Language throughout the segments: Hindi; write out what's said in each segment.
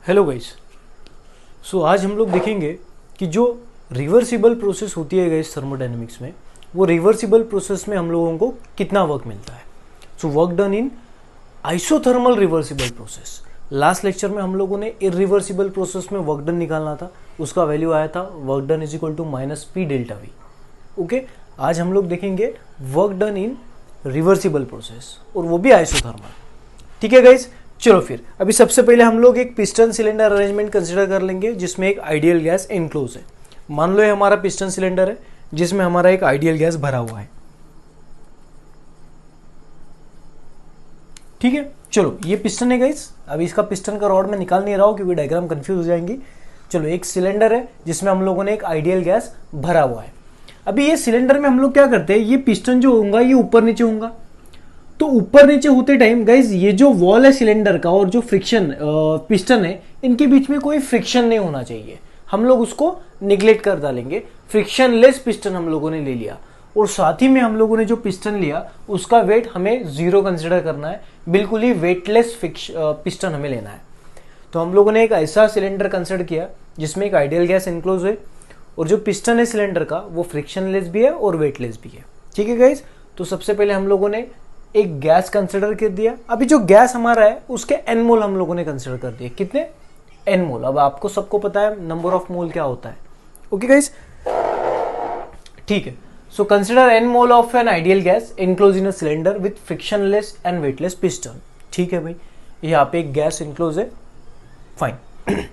Hello guys. सो आज हम लोग देखेंगे कि जो रिवर्सिबल प्रोसेस होती है गाइस थर्मोडायनेमिक्स में, वो रिवर्सिबल प्रोसेस में हम लोगों को कितना वर्क मिलता है। So work done in isothermal reversible process. Last lecture में हम लोगों ने इरिवर्सिबल प्रोसेस में वर्क डन निकालना था, उसका वैल्यू आया था work done is equal to minus P delta V. Okay, आज हम लोग देखेंगे work done in reversible process और वो भी आइसोथर्मल। ठीक है गाइस, चलो फिर अभी सबसे पहले हम लोग एक पिस्टन सिलेंडर अरेंजमेंट कंसीडर कर लेंगे जिसमें एक आइडियल गैस इनक्लोज है। मान लो ये हमारा पिस्टन सिलेंडर है जिसमें हमारा एक आइडियल गैस भरा हुआ है। ठीक है, चलो ये पिस्टन है गाइस। अभी इसका पिस्टन का रॉड मैं निकाल नहीं रहा हूं क्योंकि डायग्राम कंफ्यूज हो जाएंगी। चलो, एक सिलेंडर है जिसमें हम लोगों ने एक आइडियल गैस भरा हुआ है। अभी ये सिलेंडर में हम लोग क्या करते हैं, ये पिस्टन जो होगा ये ऊपर नीचे होगा। तो ऊपर नीचे होते टाइम गाइज ये जो वॉल है सिलेंडर का और जो फ्रिक्शन पिस्टन है, इनके बीच में कोई फ्रिक्शन नहीं होना चाहिए। हम लोग उसको निगलेक्ट कर डालेंगे। फ्रिक्शन लेस पिस्टन हम लोगों ने ले लिया और साथ ही में हम लोगों ने जो पिस्टन लिया उसका वेट हमें 0 कंसिडर करना है। बिल्कुल ही वेटलेस पिस्टन हमें लेना है। तो हम लोगों ने एक ऐसा सिलेंडर कंसिडर किया जिसमें एक आइडियल गैस इनक्लोज है और जो पिस्टन है सिलेंडर का वो फ्रिक्शन लेस भी है और वेटलेस भी है। ठीक है गाइज, तो सबसे पहले हम लोगों ने एक गैस कंसिडर कर दिया। अभी जो गैस हमारा है उसके एन मोल हम लोगों ने कंसिडर कर दिए। कितने? एन मोल। अब आपको सबको पता है नंबर ऑफ मोल क्या होता है। ओके गाइस, ठीक है। So consider N mole of an ideal gas enclose in a cylinder with frictionless and weightless piston. ठीक है भाई, यहाँ पे एक गैस इनक्लोज है। फाइन।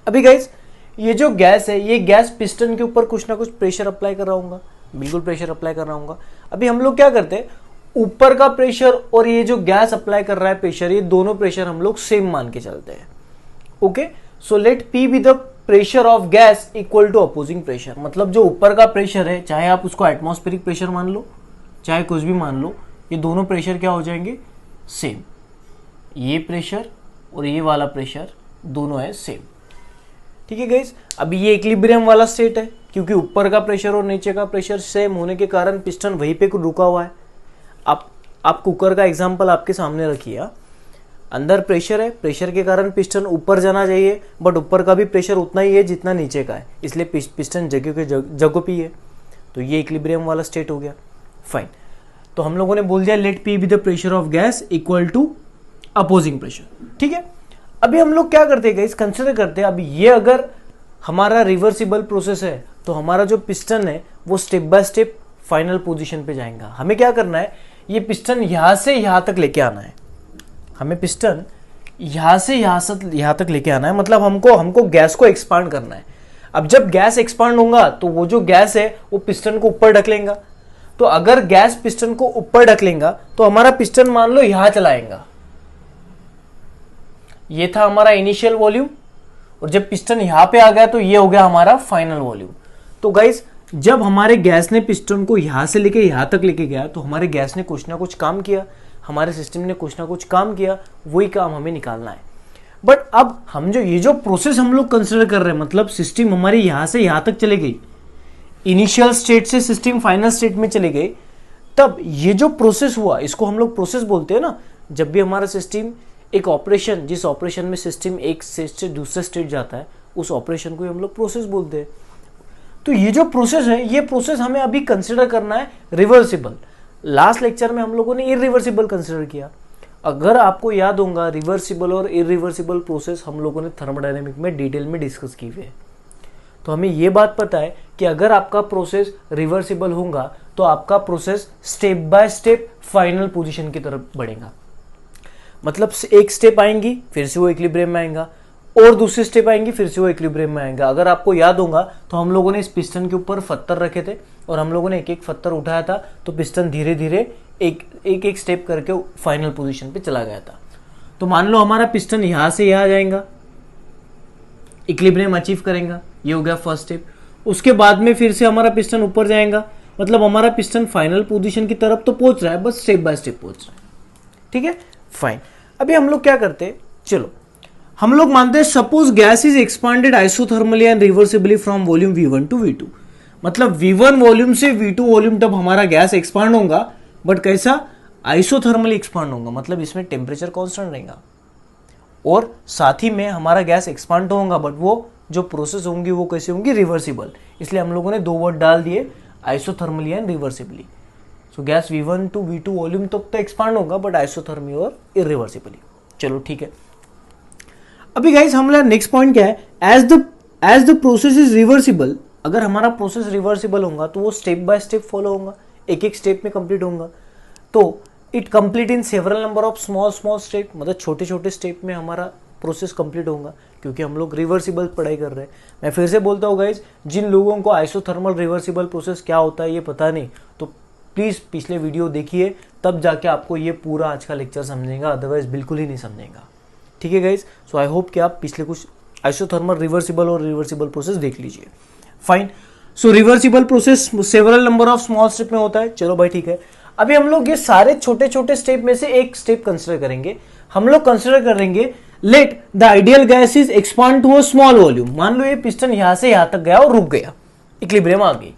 अभी गाइस ये जो गैस है, ये गैस पिस्टन के ऊपर कुछ ना कुछ प्रेशर अप्लाई कर रहा हूँ, बिल्कुल प्रेशर अप्लाई कर रहा हूँ। अभी हम लोग क्या करते हैं, ऊपर का प्रेशर और ये जो गैस अप्लाई कर रहा है प्रेशर, ये दोनों प्रेशर हम लोग सेम मान के चलते हैं। Okay, so let P be the pressure of gas equal to opposing pressure. मतलब जो ऊपर का प्रेशर है, चाहे आप उसको एटमॉस्फेरिक प्रेशर मान लो चाहे कुछ भी मान लो, ये दोनों प्रेशर क्या हो जाएंगे? सेम। ये प्रेशर और ये वाला प्रेशर दोनों है सेम। ठीक है गाइस, अभी ये इक्विलिब्रियम वाला स्टेट है क्योंकि ऊपर का प्रेशर और नीचे का प्रेशर सेम होने के कारण पिस्टन वहीं पे रुका हुआ है। आप कुकर का एग्जांपल आपके सामने रखिए। अंदर प्रेशर है, प्रेशर के कारण पिस्टन ऊपर जाना चाहिए, बट ऊपर का भी प्रेशर उतना ही है जितना नीचे का है, इसलिए पिस्टन जगह के जगह पे है। तो ये इक्विलिब्रियम वाला स्टेट हो गया। फाइन, तो हम लोगों ने बोल दिया let P be the pressure of gas equal to opposing pressure. ठीक है, अभी हम लोग क्या करते हैं गाइस, कंसिडर करते हैं। अभी ये अगर हमारा रिवर्सिबल प्रोसेस है तो हमारा जो पिस्टन है वो step by step final position पे जाएगा। हमें क्या करना है, ये पिस्टन यहां से यहां तक लेके आना है। हमें पिस्टन यहां से यहां तक लेके आना है। मतलब हमको गैस को एक्सपांड करना है। अब जब गैस एक्सपांड होगा तो वो जो गैस है वो पिस्टन को ऊपर ढकेलेगा। तो अगर गैस पिस्टन को ऊपर ढकेलेगा तो हमारा पिस्टन मान लो यहां चलाएगा। ये था हमारा इनिशियल वॉल्यूम और जब पिस्टन यहां पे आ गया तो ये हो गया हमारा फाइनल वॉल्यूम। तो गाइस जब हमारे गैस ने पिस्टन को यहां से लेके यहां तक लेके गया तो हमारे गैस ने कुछ ना कुछ काम किया, हमारे सिस्टम ने कुछ ना कुछ काम किया, वही काम हमें निकालना है। बट अब हम ये जो प्रोसेस हम लोग कंसिडर कर रहे हैं, मतलब सिस्टम हमारी यहां से यहां तक चले गई, इनिशियल स्टेट से सिस्टम फाइनल स्टेट में चले गए, तब ये जो प्रोसेस हुआ इसको हम लोग प्रोसेस बोलते हैं ना। जब भी हमारा सिस्टम एक ऑपरेशन, जिस ऑपरेशन में सिस्टम एक स्टेट से दूसरे स्टेट जाता है, उस ऑपरेशन को हम लोग प्रोसेस बोलते हैं। तो ये जो प्रोसेस है, ये प्रोसेस हमें अभी कंसिडर करना है रिवर्सिबल। लास्ट लेक्चर में हम लोगों ने इरिवर्सिबल कंसिडर किया। अगर आपको याद होगा, रिवर्सिबल और इरिवर्सिबल प्रोसेस हम लोगों ने थर्मोडायनेमिक में डिटेल में डिस्कस की हुई है। तो हमें ये बात पता है कि अगर आपका प्रोसेस रिवर्सिबल होगा तो आपका process step by step final position की तरफ बढ़ेगा। मतलब एक स्टेप आएंगी फिर से वो इक्विलिब्रियम में आएगा और दूसरी स्टेप आएंगी फिर से वो इक्विलिब्रियम में आएगा। अगर आपको याद होगा तो हम लोगों ने इस पिस्टन के ऊपर पत्थर रखे थे और हम लोगों ने एक एक पत्थर उठाया था, तो पिस्टन धीरे धीरे एक स्टेप करके फाइनल पोजीशन पे चला गया था। तो मान लो हमारा पिस्टन यहां से यहां जाएगा, इक्विलिब्रियम अचीव करेगा, ये हो गया फर्स्ट स्टेप। उसके बाद में फिर से हमारा पिस्टन ऊपर जाएगा, मतलब हमारा पिस्टन फाइनल पोजीशन की तरफ तो पहुंच रहा है, बस स्टेप बाय स्टेप पहुंच रहा है। ठीक है, फाइन। अभी हम लोग क्या करते हैं, चलो हम लोग मानते हैं suppose gas is expanded isothermally and reversibly from volume V1 to V2। मतलब V1 वॉल्यूम से V2 वॉल्यूम तब हमारा गैस एक्सपांड होगा, बट कैसा? आइसोथर्मली एक्सपांड होगा। मतलब इसमें टेम्परेचर कांस्टेंट रहेगा और साथ ही में हमारा गैस एक्सपांड तो होगा, बट वो जो प्रोसेस होंगी वो कैसे होंगी, रिवर्सिबल। इसलिए हम लोगों ने 2 वर्ड डाल दिए, isothermally and reversibly. So gas V1 to V2 volume तो एक्सपांड होगा, बट आइसोथर्मी और इरिवर्सिबली। चलो ठीक है। अभी गाइस हमारा नेक्स्ट पॉइंट क्या है, as the process is reversible. अगर हमारा प्रोसेस रिवर्सिबल होगा तो वो स्टेप बाय स्टेप फॉलो होगा, एक एक स्टेप में कंप्लीट होगा। तो it complete in several number of small small step, मतलब छोटे छोटे स्टेप में हमारा प्रोसेस कंप्लीट होगा, क्योंकि हम लोग रिवर्सिबल पढ़ाई कर रहे हैं। मैं फिर से बोलता हूँ गाइज, जिन लोगों को आइसोथर्मल रिवर्सिबल प्रोसेस क्या होता है ये पता नहीं, तो प्लीज़ पिछले वीडियो देखिए, तब जाके आपको ये पूरा आज का लेक्चर समझेगा, अदरवाइज बिल्कुल ही नहीं समझेगा। ठीक है गाइज, सो आई होप कि आप पिछले कुछ आइसोथर्मल रिवर्सिबल और रिवर्सिबल प्रोसेस देख लीजिए। Fine. So reversible process several number of small step में होता है। चलो भाई ठीक है। अभी हम लोग ये सारे छोटे छोटे स्टेप में से एक स्टेप कंसिडर करेंगे। हम लोग कंसिडर करेंगे, let the ideal gas is expand to a small volume. मान लो ये पिस्टन यहां से यहां तक गया और रुक गया, इक्विलिब्रियम आ गई,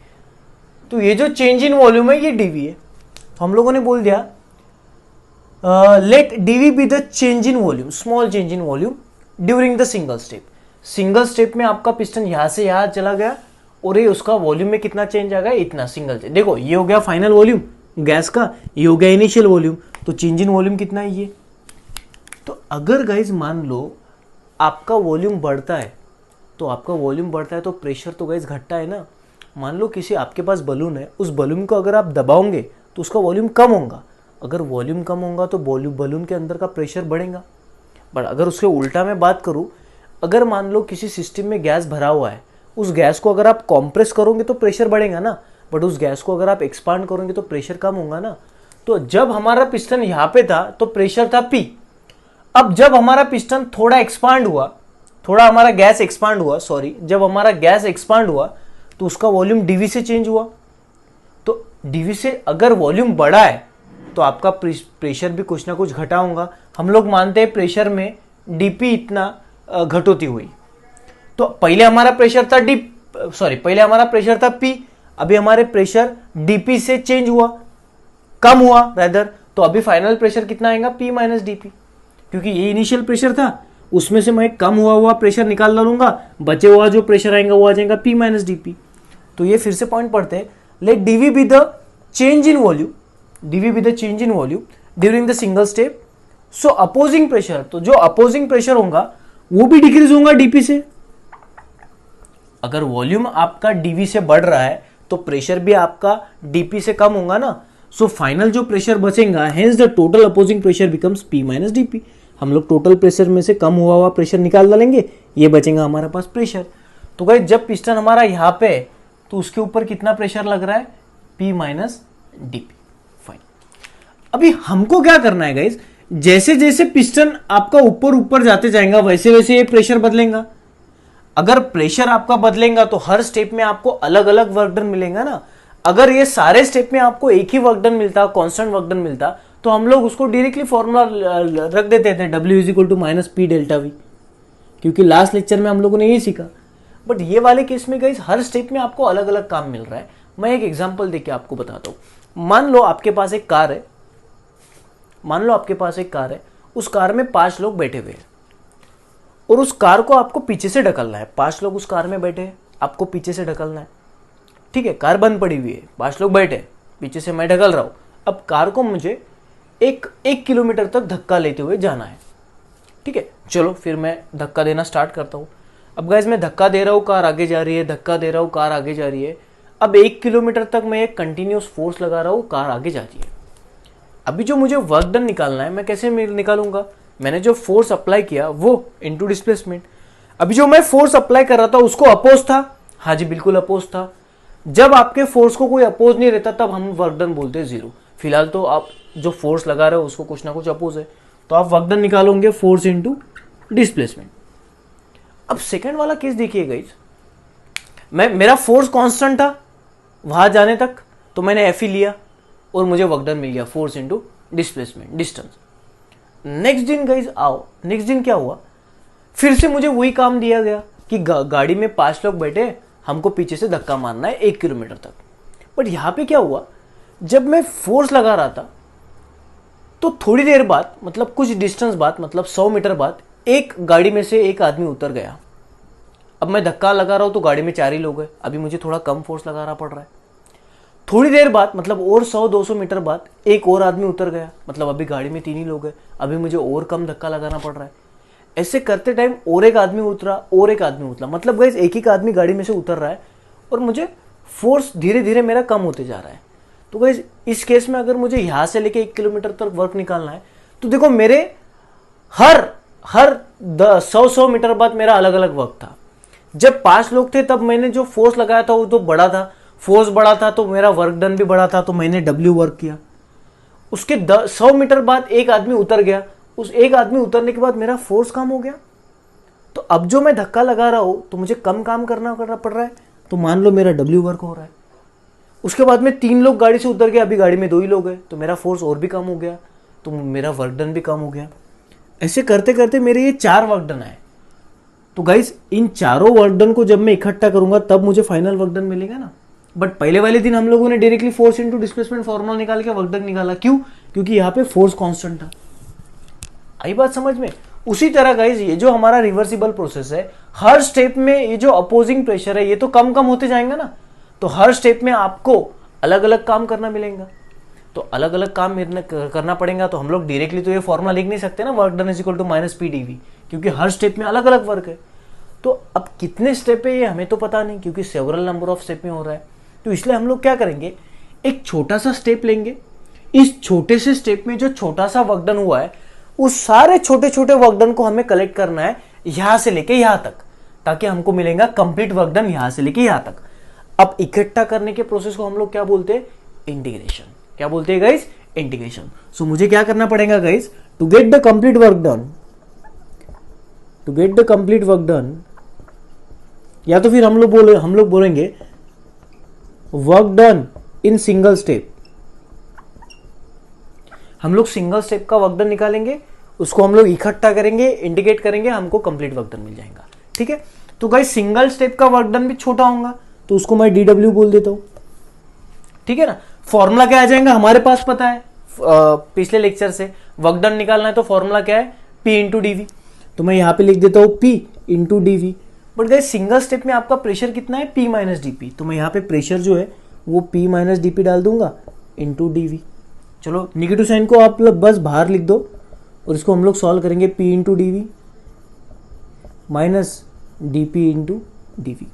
तो ये जो चेंज इन वॉल्यूम है ये डीवी है। तो हम लोगों ने बोल दिया let DV be the change in volume, small change in volume during the single step. Single step में आपका पिस्टन यहां से यहां चला गया और ये उसका वॉल्यूम में कितना चेंज आ गया, इतना सिंगल चेंज। देखो ये हो गया फाइनल वॉल्यूम गैस का, ये हो गया इनिशियल वॉल्यूम, तो चेंज इन वॉल्यूम कितना है ये। तो अगर गाइज मान लो आपका वॉल्यूम बढ़ता है, तो आपका वॉल्यूम बढ़ता है तो प्रेशर तो गाइज घटता है ना। मान लो किसी आपके पास बलून है, उस बलून को अगर आप दबाओगे तो उसका वॉल्यूम कम होगा। अगर वॉल्यूम कम होगा तो बलून के अंदर का प्रेशर बढ़ेगा। बट अगर उसके उल्टा मैं बात करूं, अगर मान लो किसी सिस्टम में गैस भरा हुआ है, उस गैस को अगर आप कॉम्प्रेस करोगे तो प्रेशर बढ़ेगा ना, बट उस गैस को अगर आप एक्सपांड करोगे तो प्रेशर कम होगा ना। तो जब हमारा पिस्टन यहां पे था तो प्रेशर था P। अब जब हमारा पिस्टन थोड़ा एक्सपांड हुआ, थोड़ा हमारा गैस एक्सपांड हुआ, सॉरी, जब हमारा गैस एक्सपांड हुआ तो उसका वॉल्यूम डीवी से चेंज हुआ। तो डीवी से अगर वॉल्यूम बढ़ा है तो आपका प्रेशर भी कुछ ना कुछ घटा होगा। हम लोग मानते हैं प्रेशर में डीपी इतना घटोती हुई। तो पहले हमारा प्रेशर था पहले हमारा प्रेशर था P, अभी हमारे प्रेशर डीपी से चेंज हुआ, कम हुआ रेदर। तो अभी फाइनल प्रेशर कितना आएगा, P माइनस डीपी, क्योंकि ये इनिशियल प्रेशर था, उसमें से मैं कम हुआ प्रेशर निकाल डालूंगा, बचे हुआ जो प्रेशर आएगा वो आ जाएगा P माइनस डीपी। तो ये फिर से पॉइंट पढ़ते हैं, let DV be the change in volume, DV be the change in volume during the single step. So opposing pressure, तो जो अपोजिंग प्रेशर होगा वो भी डिक्रीज होगा डीपी से। अगर वॉल्यूम आपका डीवी से बढ़ रहा है तो प्रेशर भी आपका डीपी से कम होगा ना। सो फाइनल जो प्रेशर बचेगा, hence the total opposing pressure becomes P minus DP. हम लोग टोटल प्रेशर में से कम हुआ प्रेशर निकाल डालेंगे, ये बचेगा हमारे पास प्रेशर। तो गाइस जब पिस्टन हमारा यहाँ पे है तो उसके ऊपर कितना प्रेशर लग रहा है, P माइनस डीपी। फाइन। अभी हमको क्या करना है गाइस, जैसे जैसे पिस्टन आपका ऊपर ऊपर जाते जाएगा वैसे वैसे ये प्रेशर बदलेगा। अगर प्रेशर आपका बदलेगा तो हर स्टेप में आपको अलग अलग वर्क डन मिलेगा ना। अगर ये सारे स्टेप में आपको एक ही वर्क डन मिलता, कांस्टेंट वर्क डन मिलता, तो हम लोग उसको डायरेक्टली फॉर्मूला रख देते थे, W is equal to minus P delta V, क्योंकि लास्ट लेक्चर में हम लोगों ने ये सीखा। बट ये वाले केस में गाइस हर स्टेप में आपको अलग अलग काम मिल रहा है। मैं एक एग्जांपल देके आपको बताता हूं। मान लो आपके पास एक कार है, उस कार में 5 लोग बैठे हुए हैं और उस कार को आपको पीछे से ढकलना है। 5 लोग उस कार में बैठे हैं, आपको पीछे से ढकलना है। ठीक है, कार बंद पड़ी हुई है, 5 लोग बैठे, पीछे से मैं ढकल रहा हूं। अब कार को मुझे एक किलोमीटर तक धक्का लेते हुए जाना है। ठीक है, चलो फिर मैं धक्का देना स्टार्ट करता हूं। अब गाइस मैं धक्का दे रहा हूं, कार आगे जा रही है, धक्का दे रहा हूं, कार आगे जा रही है। अब 1 किलोमीटर तक मैं एक कंटिन्यूस फोर्स लगा रहा हूं, कार आगे जा रही है। अभी जो मुझे वर्क डन निकालना है, मैं कैसे निकालूंगा, मैंने जो फोर्स अप्लाई किया वो इनटू डिस्प्लेसमेंट। अभी जो मैं फोर्स अप्लाई कर रहा था उसको अपोज था, हाँ जी बिल्कुल अपोज था। जब आपके फोर्स को कोई अपोज नहीं रहता तब हम वर्क डन बोलते हैं 0। फिलहाल तो आप जो फोर्स लगा रहे हो उसको कुछ ना कुछ अपोज है, तो आप वर्क डन निकालोगे फोर्स इनटू डिस्प्लेसमेंट। अब सेकंड वाला केस देखिए गाइस, मेरा फोर्स कांस्टेंट था वहां जाने तक, तो मैंने Fe लिया और मुझे वर्क डन मिल गया, force into displacement, distance. Next दिन गाइस आओ, नेक्स्ट दिन क्या हुआ, फिर से मुझे वही काम दिया गया कि गाड़ी में 5 लोग बैठे, हमको पीछे से धक्का मारना है 1 किलोमीटर तक। बट यहां पे क्या हुआ, जब मैं फोर्स लगा रहा था तो थोड़ी देर बाद, मतलब कुछ डिस्टेंस बाद, मतलब 100 मीटर बाद एक गाड़ी में से एक आदमी उतर गया, अब मैं धक्का लगा रहा हूं तो गाड़ी में 4 ही लोग हैं, अभी मुझे थोड़ा कम फोर्स लगाना पड़ रहा है। थोड़ी देर बाद मतलब और 100-200 मीटर बाद एक और आदमी उतर गया, मतलब अभी गाड़ी में 3 ही लोग हैं, अभी मुझे और कम धक्का लगाना पड़ रहा है। ऐसे करते टाइम और एक आदमी उतरा और एक आदमी उतरा, मतलब गाइस एक एक आदमी गाड़ी में से उतर रहा है और मुझे फोर्स धीरे धीरे मेरा कम होते जा रहा है। तो गाइस इस केस में अगर मुझे यहां से लेके 1 किलोमीटर तक वर्क निकालना है तो देखो मेरे हर 100 मीटर बाद मेरा अलग अलग वर्क था। जब 5 लोग थे तब मैंने जो फोर्स लगाया था वो तो बड़ा था, फोर्स बड़ा था तो मेरा वर्क डन भी बड़ा था, तो मैंने W वर्क किया। उसके 100 मीटर बाद एक आदमी उतर गया, उस एक आदमी उतरने के बाद मेरा फोर्स कम हो गया, तो अब जो मैं धक्का लगा रहा हूं तो मुझे कम काम करना पड़ रहा है, तो मान लो मेरा W वर्क हो रहा है। उसके बाद में 3 लोग गाड़ी से उतर गए, अभी गाड़ी में 2 ही लोग हैं, तो मेरा फोर्स और भी कम हो गया, तो मेरा वर्क डन भी कम हो गया। ऐसे करते करते मेरे ये 4 वर्क डन आए। तो गाइस इन चारों वर्क डन को जब मैं इकट्ठा करूंगा तब मुझे फाइनल वर्क डन मिलेगा ना। बट पहले वाले दिन हम लोगों ने directly force into displacement formula निकाल के वर्क डन निकाला, क्यों? क्योंकि यहाँ पे फोर्स कांस्टेंट था। आई बात समझ में? उसी तरह गाइस ये जो हमारा रिवर्सिबल प्रोसेस है, हर स्टेप में ये जो अपोजिंग प्रेशर है ये तो कम कम होते जाएंगे ना, तो हर स्टेप में आपको अलग अलग काम करना मिलेगा, तो अलग अलग काम करना पड़ेगा। तो हम लोग डायरेक्टली तो ये फॉर्मूला लिख नहीं सकते ना, work done is equal to minus P D V, क्योंकि हर स्टेप में अलग अलग वर्क है। तो अब कितने स्टेप है ये हमें तो पता नहीं, क्योंकि सेवरल नंबर ऑफ स्टेप में हो रहा है। तो इसलिए हम लोग क्या करेंगे, एक छोटा सा स्टेप लेंगे, इस छोटे से स्टेप में जो छोटा सा वर्क डन हुआ है उस सारे छोटे छोटे वर्क डन को हमें कलेक्ट करना है यहां से लेके यहां तक, ताकि हमको मिलेगा कंप्लीट वर्क डन यहां से लेके यहां तक। अब इकट्ठा करने के प्रोसेस को हम लोग क्या बोलते हैं? इंटीग्रेशन। क्या बोलते हैं गाइस? इंटीग्रेशन। सो मुझे क्या करना पड़ेगा guys, to get the complete work done, to get the complete work done, या तो फिर हम लोग बोलेंगे work done in single step. हम लोग सिंगल स्टेप का वर्क डन निकालेंगे, उसको हम लोग इकट्ठा करेंगे, इंटीग्रेट करेंगे, हमको कंप्लीट वर्क डन मिल जाएगा। ठीक है, तो गाइस सिंगल स्टेप का वर्क डन भी छोटा होगा, तो उसको मैं DW बोल देता हूं। ठीक है ना, फॉर्मूला क्या आ जाएगा हमारे पास पता है पिछले लेक्चर से, वर्क डन निकालना है तो फॉर्मूला क्या है? P into D V. तो मैं यहां पे लिख देता हूं P into D V. But guys single step में आपका प्रेशर कितना है? P minus D P. तो मैं यहाँ पे प्रेशर जो है वो P माइनस डी पी डाल दूंगा इंटू डी वी। चलो निगेटिव साइन को आप लोग बस बाहर लिख दो और इसको हम लोग सॉल्व करेंगे, P into D V minus D P into D V.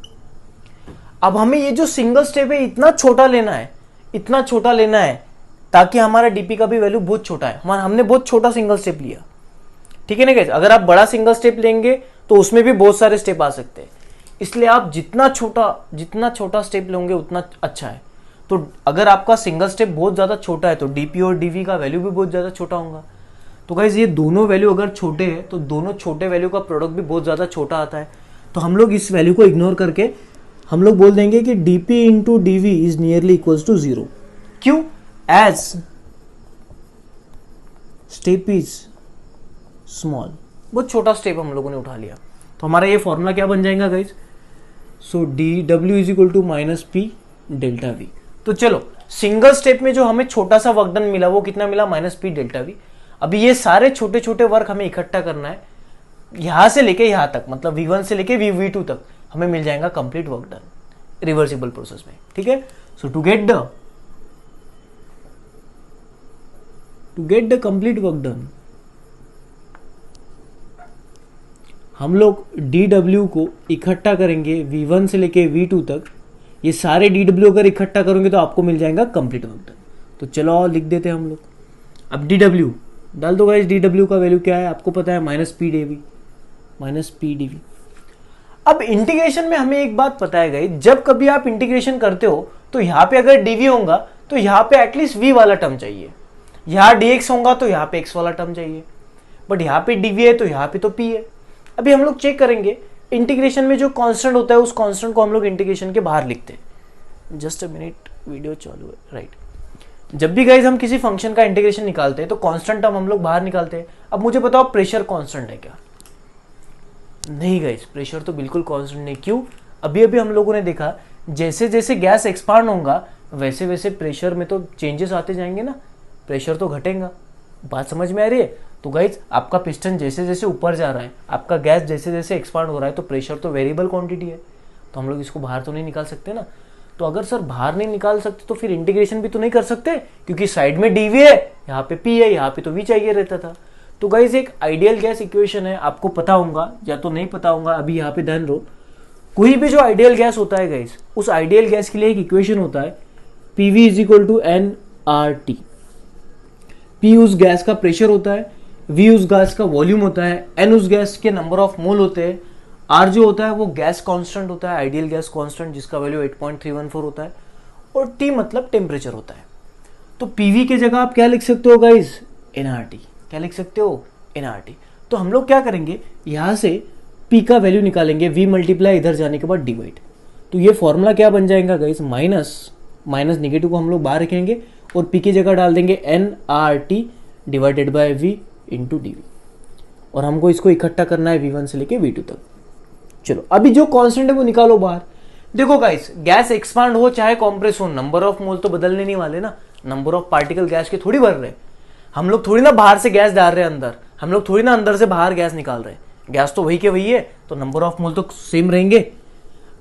अब हमें ये जो सिंगल स्टेप है इतना छोटा लेना है, इतना छोटा लेना है ताकि हमारा डीपी का भी वैल्यू बहुत छोटा है। हमने बहुत छोटा सिंगल स्टेप लिया। ठीक है ना गाइस, अगर आप बड़ा सिंगल स्टेप लेंगे तो उसमें भी बहुत सारे स्टेप आ सकते हैं, इसलिए आप जितना छोटा स्टेप लेंगे उतना अच्छा है। तो अगर आपका सिंगल स्टेप बहुत ज्यादा छोटा है तो डीपी और डीवी का वैल्यू भी बहुत ज्यादा छोटा होगा। तो गाइस ये दोनों वैल्यू अगर छोटे हैं तो दोनों छोटे वैल्यू का प्रोडक्ट भी बहुत ज्यादा छोटा आता है। तो हम लोग इस वैल्यू को इग्नोर करके हम लोग बोल देंगे कि DP into DV is nearly equals to 0। क्यों? एज स्टेप इज स्मॉल, बहुत छोटा स्टेप हम लोगों ने उठा लिया। तो हमारा ये फॉर्मूला क्या बन जाएगा guys? So D W is equal to minus P delta V. तो चलो सिंगल स्टेप में जो हमें छोटा सा वर्क डन मिला वो कितना मिला? Minus P delta we. अभी ये सारे छोटे छोटे वर्क हमें इकट्ठा करना है, यहां से लेके यहां तक, मतलब V1 से लेके V2 तक हमें मिल जाएगा complete work done reversible process में। ठीक है, so to get the complete work done हम लोग DW को इकट्ठा करेंगे V1 से लेके V2 तक। ये सारे DW अगर इकट्ठा करोगे तो आपको मिल जाएगा कंप्लीट वर्क डन। तो चलो और लिख देते हैं हम लोग। अब DW डाल दो गाइस, DW का वैल्यू क्या है आपको पता है? Minus P D V. अब इंटीग्रेशन में हमें एक बात पता है गाइस, जब कभी आप इंटीग्रेशन करते हो तो यहाँ पे अगर dv होगा तो यहाँ पे एटलीस्ट v वाला टर्म चाहिए, यहाँ dx होगा तो यहाँ पे x वाला टर्म चाहिए, बट यहाँ पे dv है तो यहाँ पे तो p है। अभी हम लोग चेक करेंगे इंटीग्रेशन में जो कांस्टेंट होता है उस कांस्टेंट को हम लोग इंटीग्रेशन के बाहर लिखते हैं। जस्ट अ मिनट, वीडियो चालू है, राइट। जब भी गाइज हम किसी फंक्शन का इंटीग्रेशन निकालते हैं तो कांस्टेंट टर्म हम लोग बाहर निकालते हैं। अब मुझे बताओ प्रेशर कांस्टेंट है क्या? नहीं गाइज, प्रेशर तो बिल्कुल कांस्टेंट नहीं। क्यों? अभी अभी हम लोगों ने देखा जैसे जैसे गैस एक्सपांड होगा वैसे वैसे प्रेशर में तो चेंजेस आते जाएंगे ना, प्रेशर तो घटेगा। बात समझ में आ रही है? तो गाइज आपका पिस्टन जैसे जैसे ऊपर जा रहा है, आपका गैस जैसे जैसे एक्सपांड हो रहा है, तो प्रेशर तो वेरिएबल क्वांटिटी है, तो हम लोग इसको बाहर तो नहीं निकाल सकते ना। तो अगर सर बाहर नहीं निकाल सकते तो फिर इंटीग्रेशन भी तो नहीं कर सकते, क्योंकि साइड में डीवी है, यहाँ पे पी है, यहाँ पे तो वी चाहिए रहता था। तो गाइज एक आइडियल गैस इक्वेशन है, आपको पता होगा या तो नहीं पता होगा, अभी यहाँ पे ध्यान दो। कोई भी जो आइडियल गैस होता है गाइज, उस आइडियल गैस के लिए एक इक्वेशन होता है, PV is equal to N R T. P उस गैस का प्रेशर होता है, वी उस गैस का वॉल्यूम होता है, एन उस गैस के नंबर ऑफ मोल होते हैं, आर जो होता है वो गैस कांस्टेंट होता है, आइडियल गैस कांस्टेंट जिसका वैल्यू 8.314 होता है, और टी मतलब टेम्परेचर होता है। तो पीवी के जगह आप क्या लिख सकते हो गाइज, एनआरटी। क्या लिख सकते हो, एनआरटी। तो हम लोग क्या करेंगे, यहां से पी का वैल्यू निकालेंगे, वी मल्टीप्लाई इधर जाने के बाद डिवाइड। तो ये फॉर्मूला क्या बन जाएगा गाइज, माइनस नेगेटिव को हम लोग बाहर रखेंगे और पी की जगह डाल देंगे N R T divided by V into D V, और हमको इसको इकट्ठा करना है V1 से लेके V2 तक। चलो अभी जो कांस्टेंट है वो निकालो बाहर। देखो गाइस, गैस एक्सपांड हो चाहे कॉम्प्रेस हो, नंबर ऑफ मोल तो बदलने नहीं वाले ना, नंबर ऑफ पार्टिकल गैस के थोड़ी बढ़ रहे। हम लोग थोड़ी ना बाहर से गैस डाल रहे हैं अंदर, हम लोग थोड़ी ना अंदर से बाहर गैस निकाल रहे हैं, गैस तो वही के वही है, तो नंबर ऑफ मोल तो सेम रहेंगे।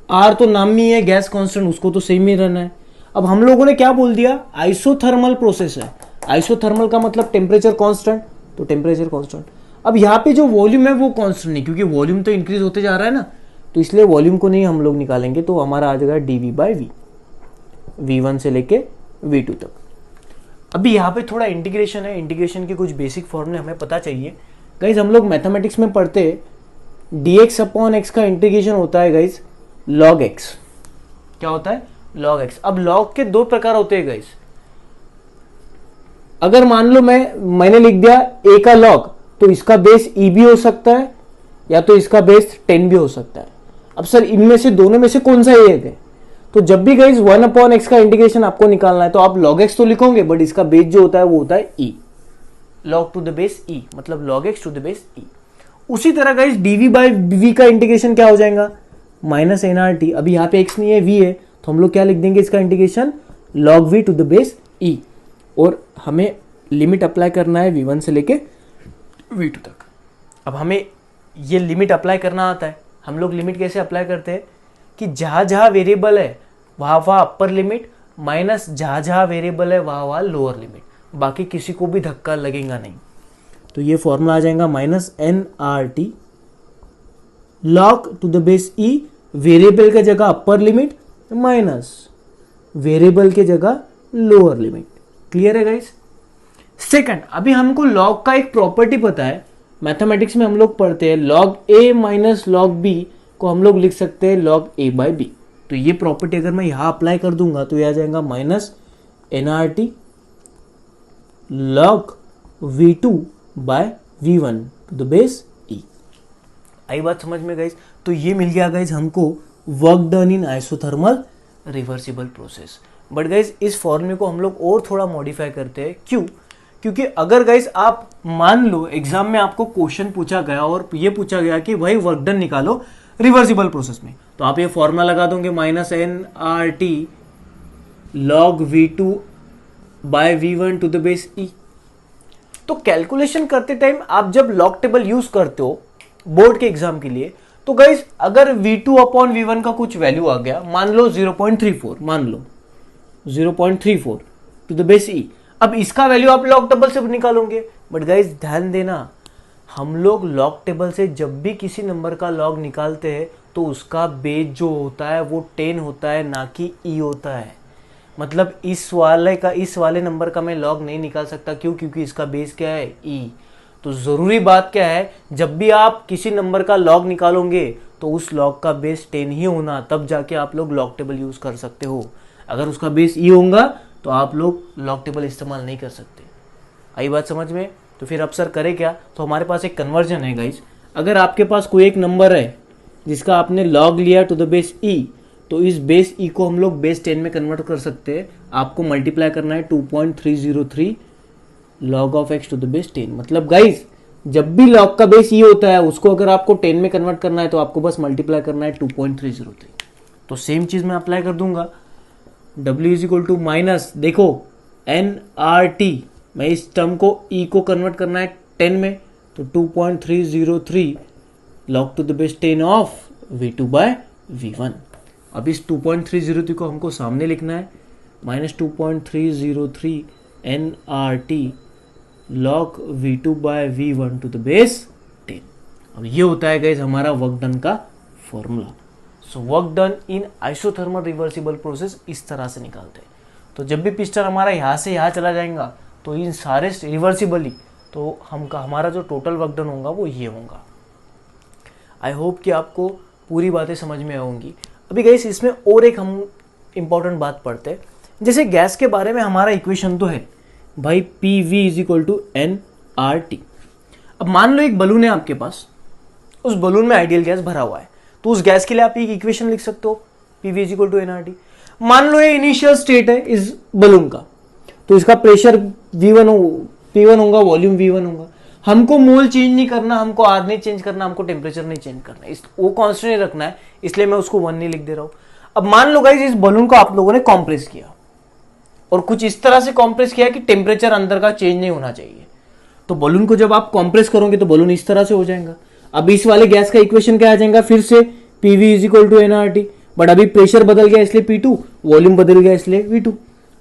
आर तो नाम में है गैस कांस्टेंट, उसको तो सेम ही रहना है। अब हम लोगों ने क्या बोल दिया, आइसोथर्मल प्रोसेस है, आइसोथर्मल का मतलब टेम्परेचर कांस्टेंट, तो टेम्परेचर कांस्टेंट। अब यहाँ पे जो वॉल्यूम है वो कांस्टेंट नहीं, क्योंकि वॉल्यूम तो इंक्रीज होते जा रहा है ना, तो इसलिए वॉल्यूम को नहीं हम लोग निकालेंगे, तो हमारा आ जाएगा डीवी बाई वी, V1 से लेके V2 तक। अभी यहाँ पे थोड़ा इंटीग्रेशन है, इंटीग्रेशन के कुछ बेसिक फॉर्मूले हमें पता चाहिए गाइज। हम लोग मैथमेटिक्स में पढ़ते हैं dx अपॉन x का इंटीग्रेशन होता है गाइज log x। क्या होता है, log x। अब log के दो प्रकार होते हैं गाइज। अगर मान लो मैंने लिख दिया a का log, तो इसका बेस e भी हो सकता है या तो इसका बेस 10 भी हो सकता है। अब सर इनमें से दोनों में से कौन सा ये है, तो जब भी गाइज 1 अपॉन एक्स का इंटीग्रेशन आपको निकालना है तो आप log x तो लिखोगे, बट इसका बेस जो होता है वो होता है e, log to the base e, मतलब log x to the base e। उसी तरह गाइज dv बाई v का इंटीग्रेशन क्या हो जाएगा, माइनस एन आर टी। अभी यहाँ पे x नहीं है, v है, तो हम लोग क्या लिख देंगे इसका integration log v to the base e, और हमें लिमिट अप्लाई करना है V1 से लेके V2 तक। अब हमें ये लिमिट अप्लाई करना आता है। हम लोग लिमिट कैसे अप्लाई करते हैं कि जहां जहां वेरिएबल है वहां वहां अपर लिमिट, माइनस जहां जहां वेरिएबल है वहां वहां लोअर लिमिट, बाकी किसी को भी धक्का लगेगा नहीं। तो ये फॉर्मूला आ जाएगा minus N R T log to the base E, variable के जगह अपर लिमिट माइनस वेरिएबल के जगह लोअर लिमिट। क्लियर है गाइस। सेकंड, अभी हमको लॉग का एक प्रॉपर्टी पता है, मैथमेटिक्स में हम लोग पढ़ते हैं लॉग ए माइनस लॉग बी को हम लोग लिख सकते हैं लॉग ए बाई बी। तो ये प्रॉपर्टी अगर मैं यहां अप्लाई कर दूंगा तो ये आ जाएगा minus N R T log V two by V one to the base e. आई बात समझ में गाइज। तो ये मिल गया गाइज हमको work done in isothermal reversible process. But guys इस फॉर्मूले को हम लोग और थोड़ा मॉडिफाई करते हैं। क्यों? क्योंकि अगर गाइज आप मान लो एग्जाम में आपको क्वेश्चन पूछा गया और ये पूछा गया कि भाई वर्क डन निकालो रिवर्सिबल प्रोसेस में, तो आप ये फॉर्मूला लगा दोगे minus N R T log V two by V one to the base e. तो कैलकुलेशन करते टाइम आप जब लॉग टेबल यूज करते हो बोर्ड के एग्जाम के लिए, तो गाइज अगर v2 अपॉन v1 का कुछ वैल्यू आ गया, मान लो 0.34, मान लो 0.34 टू द बेस ई, अब इसका वैल्यू आप लॉग टेबल से निकालोगे। बट गाइज ध्यान देना, हम लोग लॉग टेबल से जब भी किसी नंबर का लॉग निकालते हैं तो उसका बेस जो होता है वो 10 होता है, ना कि ई होता है। मतलब इस वाले नंबर का मैं लॉग नहीं निकाल सकता। क्यों? क्योंकि इसका बेस क्या है, ई। तो जरूरी बात क्या है, जब भी आप किसी नंबर का लॉग निकालोगे तो उस लॉग का बेस 10 ही होना, तब जाके आप लोग लॉग टेबल यूज कर सकते हो। अगर उसका बेस ई होगा तो आप लोग लॉग टेबल इस्तेमाल नहीं कर सकते। आई बात समझ में? तो फिर अब सर करे क्या? तो हमारे पास एक कन्वर्जन है गाइज। अगर आपके पास कोई एक नंबर है जिसका आपने लॉग लिया टू द बेस ई, तो इस बेस ई को हम लोग बेस 10 में कन्वर्ट कर सकते हैं। आपको मल्टीप्लाई करना है 2.303 log of X to the base 10। मतलब गाइज जब भी लॉग का बेस ई होता है उसको अगर आपको 10 में कन्वर्ट करना है तो आपको बस मल्टीप्लाई करना है 2.303। तो सेम चीज मैं अप्लाई कर दूंगा। W is equal to minus, देखो एन आर टी, मैं इस टर्म को ई को कन्वर्ट करना है 10 में, तो 2.303 log to the base 10 of V2 by V1। अब इस 2.303 को हमको सामने लिखना है, -2.303 nRT log V2 by V1 to the base 10। अब ये होता है गाइस हमारा वर्क डन का formula. So work done in isothermal reversible process इस तरह से निकालते हैं। तो जब भी पिस्टन हमारा यहाँ से यहाँ चला जाएगा तो इन सारे रिवर्सिबली, तो हमारा जो टोटल वर्क डन होगा वो ये होगा। आई होप कि आपको पूरी बातें समझ में आएंगी। अभी गाइस इसमें और एक हम इंपॉर्टेंट बात पढ़ते हैं। जैसे गैस के बारे में हमारा इक्वेशन तो है भाई PV = nRT। अब मान लो एक बलून है आपके पास, उस बलून में आइडियल गैस भरा हुआ है, तो उस गैस के लिए आप एक इक्वेशन लिख सकते हो PV = nRT। मान लो ये इनिशियल स्टेट है इस बलून का, तो इसका प्रेशर P1 होगा, वॉल्यूम V1 होगा। हमको मोल चेंज नहीं करना, हमको आर नहीं चेंज करना, हमको टेम्परेचर नहीं चेंज करना, वो कांस्टेंट नहीं रखना है, इसलिए मैं उसको 1 नहीं लिख दे रहा हूं। अब मान लो गाइस इस बलून को आप लोगों ने कॉम्प्रेस किया और कुछ इस तरह से कॉम्प्रेस किया कि टेम्परेचर अंदर का चेंज नहीं होना चाहिए। तो बलून को जब आप कॉम्प्रेस करोगे तो बलून इस तरह से हो जाएगा। अब इस वाले गैस का इक्वेशन क्या आ जाएगा, फिर से PV = nRT, बट अभी प्रेशर बदल गया इसलिए P2, वॉल्यूम बदल गया इसलिए V2,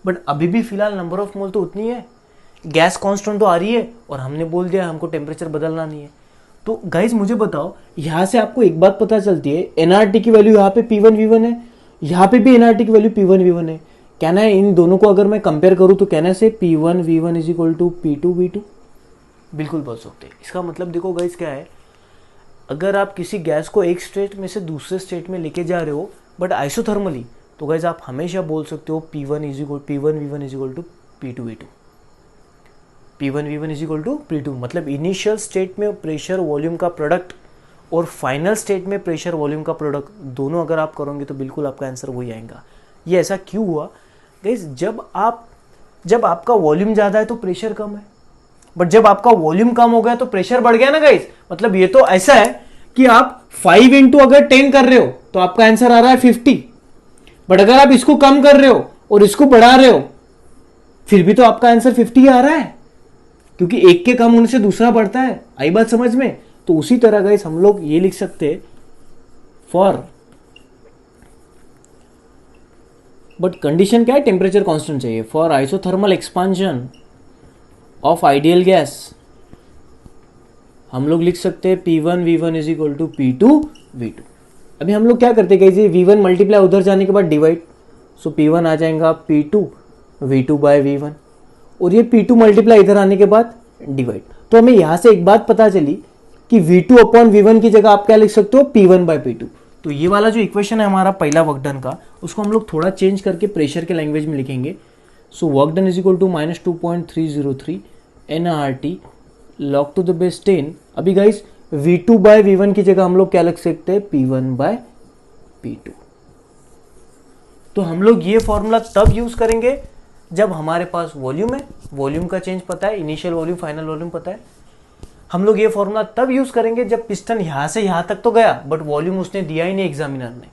बट अभी भी फिलहाल नंबर ऑफ मोल तो उतनी है, गैस कांस्टेंट तो आ रही है और हमने बोल दिया हमको टेम्परेचर बदलना नहीं है। तो गाइस मुझे बताओ, यहां से आपको एक बात पता चलती है, nRT की वैल्यू यहाँ पे P1 V1 है, यहाँ पे भी nRT की वैल्यू P1 V1 है। कहना है इन दोनों को अगर मैं कंपेयर करूं तो कहना से P1 V1 = P2 V2 बिल्कुल बोल सकते हैं। इसका मतलब देखो गाइस क्या है, अगर आप किसी गैस को एक स्टेट में से दूसरे स्टेट में लेके जा रहे हो बट आइसोथर्मली, तो गाइस आप हमेशा बोल सकते हो P1 V1 = P2 V2। P1 V1 = P2 मतलब इनिशियल स्टेट में प्रेशर वॉल्यूम का प्रोडक्ट और फाइनल स्टेट में प्रेशर वॉल्यूम का प्रोडक्ट, दोनों अगर आप करोगे तो बिल्कुल आपका आंसर वही आएगा। ये ऐसा क्यों हुआ गाइस, जब आपका वॉल्यूम ज़्यादा है तो प्रेशर कम है, बट जब आपका वॉल्यूम कम हो गया तो प्रेशर बढ़ गया ना गाइस। मतलब ये तो ऐसा है कि आप 5 × अगर 10 कर रहे हो तो आपका आंसर आ रहा है 50, बट अगर आप इसको कम कर रहे हो और इसको बढ़ा रहे हो फिर भी तो आपका आंसर 50 आ रहा है, क्योंकि एक के कम होने से दूसरा बढ़ता है। आई बात समझ में? तो उसी तरह गाइस हम लोग ये लिख सकते हैं फॉर, बट कंडीशन क्या है, टेम्परेचर कांस्टेंट चाहिए। For isothermal expansion of ideal gas हम लोग लिख सकते हैं P1 V1 = P2 V2। अभी हम लोग क्या करते हैं गाइस, V1 मल्टीप्लाई उधर जाने के बाद डिवाइड, सो P1 आ जाएगा P2 V2 बाय V1 और ये P2 मल्टीप्लाई इधर आने के बाद डिवाइड। तो हमें यहां से एक बात पता चली कि V2/V1 की जगह आप क्या लिख सकते हो, P1/P2। तो ये वाला जो इक्वेशन है हमारा पहला वर्क डन का, उसको हम लोग थोड़ा चेंज करके प्रेशर के लैंग्वेज में लिखेंगे। So work done = -2.303 nRT log to the base 10। अभी गाइस V2/V1 की जगह हम लोग क्या लिख सकते हैं, P1/P2। तो हम लोग ये फॉर्मूला तब यूज करेंगे जब हमारे पास वॉल्यूम है, वॉल्यूम का चेंज पता है, इनिशियल वॉल्यूम फाइनल वॉल्यूम पता है। हम लोग ये फॉर्मूला तब यूज करेंगे जब पिस्टन यहां से यहां तक तो गया बट वॉल्यूम उसने दिया ही नहीं, एग्जामिनर ने,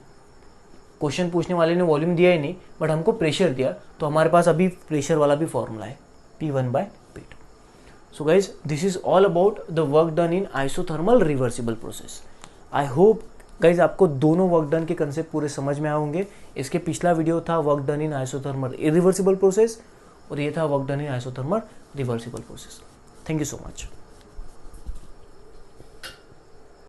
क्वेश्चन पूछने वाले ने वॉल्यूम दिया ही नहीं बट हमको प्रेशर दिया, तो हमारे पास अभी प्रेशर वाला भी फॉर्मूला है P1/P2। So guys this is all about the work done in isothermal reversible process. I hope guys आपको दोनों वर्क डन के कंसेप्ट पूरे समझ में आए होंगे। इसके पिछला वीडियो था work done in isothermal irreversible process और ये था work done in isothermal reversible process. Thank you so much.